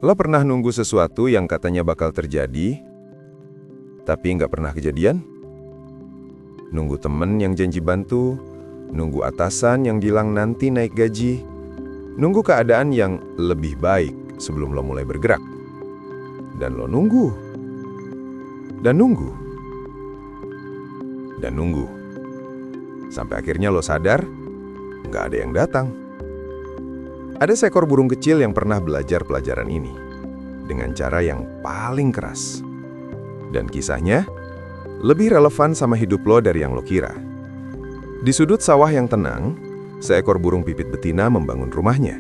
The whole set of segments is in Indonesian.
Lo pernah nunggu sesuatu yang katanya bakal terjadi, tapi nggak pernah kejadian? Nunggu temen yang janji bantu, nunggu atasan yang bilang nanti naik gaji, nunggu keadaan yang lebih baik sebelum lo mulai bergerak. Dan lo nunggu. Dan nunggu. Dan nunggu. Sampai akhirnya lo sadar, nggak ada yang datang. Ada seekor burung kecil yang pernah belajar pelajaran ini dengan cara yang paling keras. Dan kisahnya lebih relevan sama hidup lo dari yang lo kira. Di sudut sawah yang tenang, seekor burung pipit betina membangun rumahnya.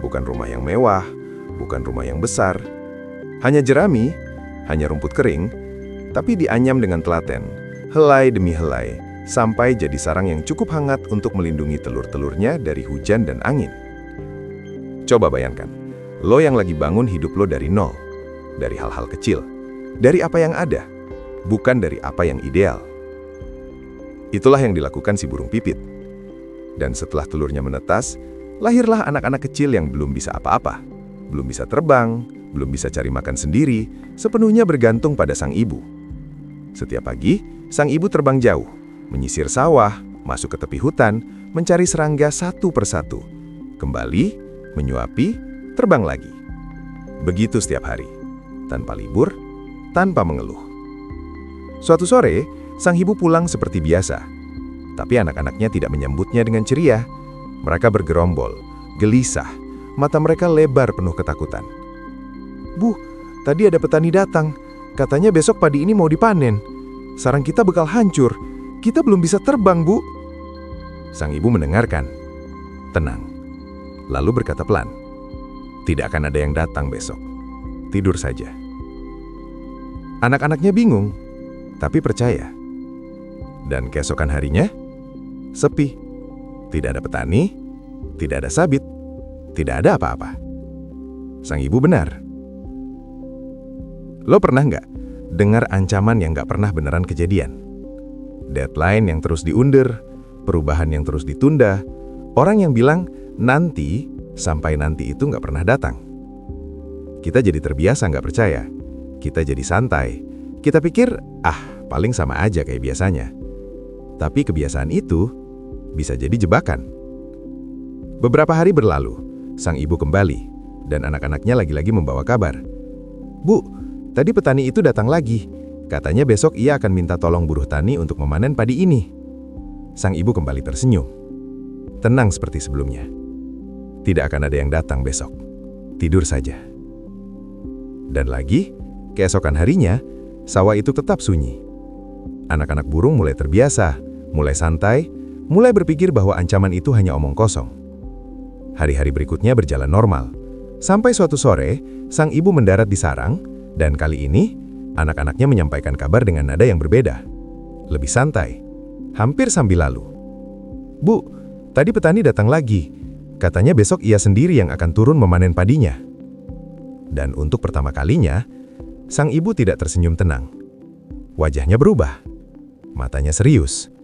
Bukan rumah yang mewah, bukan rumah yang besar. Hanya jerami, hanya rumput kering, tapi dianyam dengan telaten, helai demi helai, sampai jadi sarang yang cukup hangat untuk melindungi telur-telurnya dari hujan dan angin. Coba bayangkan, lo yang lagi bangun hidup lo dari nol, dari hal-hal kecil, dari apa yang ada, bukan dari apa yang ideal. Itulah yang dilakukan si burung pipit. Dan setelah telurnya menetas, lahirlah anak-anak kecil yang belum bisa apa-apa, belum bisa terbang, belum bisa cari makan sendiri, sepenuhnya bergantung pada sang ibu. Setiap pagi, sang ibu terbang jauh, menyisir sawah, masuk ke tepi hutan, mencari serangga satu persatu, kembali menyuapi, terbang lagi. Begitu setiap hari, tanpa libur, tanpa mengeluh. Suatu sore, sang ibu pulang seperti biasa. Tapi anak-anaknya tidak menyambutnya dengan ceria. Mereka bergerombol, gelisah, mata mereka lebar penuh ketakutan. "Bu, tadi ada petani datang. Katanya besok padi ini mau dipanen. Sarang kita bakal hancur. Kita belum bisa terbang, Bu." Sang ibu mendengarkan. Tenang. Lalu berkata pelan, "Tidak akan ada yang datang besok. Tidur saja." Anak-anaknya bingung, tapi percaya. Dan keesokan harinya, sepi. Tidak ada petani, tidak ada sabit, tidak ada apa-apa. Sang ibu benar. Lo pernah nggak dengar ancaman yang nggak pernah beneran kejadian? Deadline yang terus diundur, perubahan yang terus ditunda, orang yang bilang nanti sampai nanti itu nggak pernah datang. Kita jadi terbiasa nggak percaya. Kita jadi santai. Kita pikir, paling sama aja kayak biasanya. Tapi kebiasaan itu bisa jadi jebakan. Beberapa hari berlalu, sang ibu kembali, dan anak-anaknya lagi-lagi membawa kabar. "Bu, tadi petani itu datang lagi. Katanya besok ia akan minta tolong buruh tani untuk memanen padi ini." Sang ibu kembali tersenyum. Tenang seperti sebelumnya. Tidak akan ada yang datang besok. Tidur saja. Dan lagi, keesokan harinya, sawah itu tetap sunyi. Anak-anak burung mulai terbiasa, mulai santai, mulai berpikir bahwa ancaman itu hanya omong kosong. Hari-hari berikutnya berjalan normal. Sampai suatu sore, sang ibu mendarat di sarang, dan kali ini, anak-anaknya menyampaikan kabar dengan nada yang berbeda. Lebih santai, hampir sambil lalu. "Bu, tadi petani datang lagi. Katanya besok ia sendiri yang akan turun memanen padinya." Dan untuk pertama kalinya, sang ibu tidak tersenyum tenang. Wajahnya berubah. Matanya serius.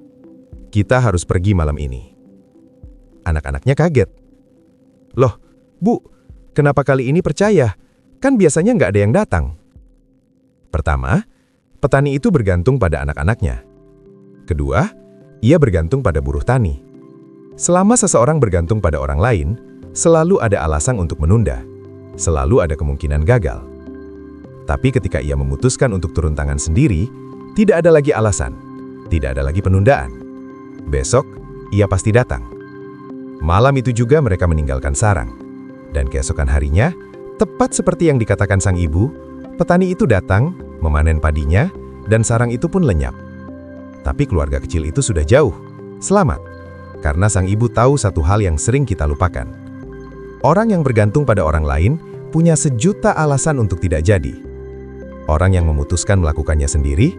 "Kita harus pergi malam ini." Anak-anaknya kaget. "Loh, Bu, kenapa kali ini percaya? Kan biasanya nggak ada yang datang." Pertama, petani itu bergantung pada anak-anaknya. Kedua, ia bergantung pada buruh tani. Selama seseorang bergantung pada orang lain, selalu ada alasan untuk menunda. Selalu ada kemungkinan gagal. Tapi ketika ia memutuskan untuk turun tangan sendiri, tidak ada lagi alasan, tidak ada lagi penundaan. Besok, ia pasti datang. Malam itu juga mereka meninggalkan sarang. Dan keesokan harinya, tepat seperti yang dikatakan sang ibu, petani itu datang, memanen padinya, dan sarang itu pun lenyap. Tapi keluarga kecil itu sudah jauh, selamat. Karena sang ibu tahu satu hal yang sering kita lupakan. Orang yang bergantung pada orang lain punya sejuta alasan untuk tidak jadi. Orang yang memutuskan melakukannya sendiri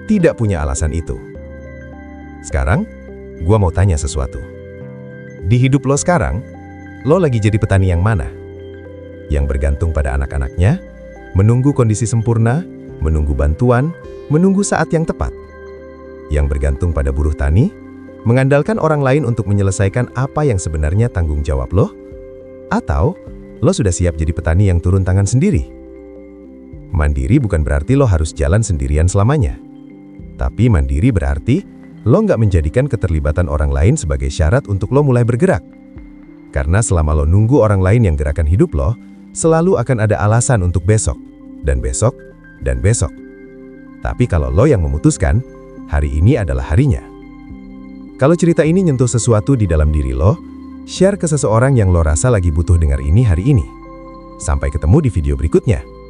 tidak punya alasan itu. Sekarang, gua mau tanya sesuatu. Di hidup lo sekarang, lo lagi jadi petani yang mana? Yang bergantung pada anak-anaknya, menunggu kondisi sempurna, menunggu bantuan, menunggu saat yang tepat. Yang bergantung pada buruh tani, mengandalkan orang lain untuk menyelesaikan apa yang sebenarnya tanggung jawab lo? Atau lo sudah siap jadi petani yang turun tangan sendiri. Mandiri bukan berarti lo harus jalan sendirian selamanya. Tapi mandiri berarti lo nggak menjadikan keterlibatan orang lain sebagai syarat untuk lo mulai bergerak. Karena selama lo nunggu orang lain yang gerakan hidup lo, selalu akan ada alasan untuk besok, dan besok, dan besok. Tapi kalau lo yang memutuskan, hari ini adalah harinya. Kalau cerita ini nyentuh sesuatu di dalam diri lo, share ke seseorang yang lo rasa lagi butuh dengar ini hari ini. Sampai ketemu di video berikutnya.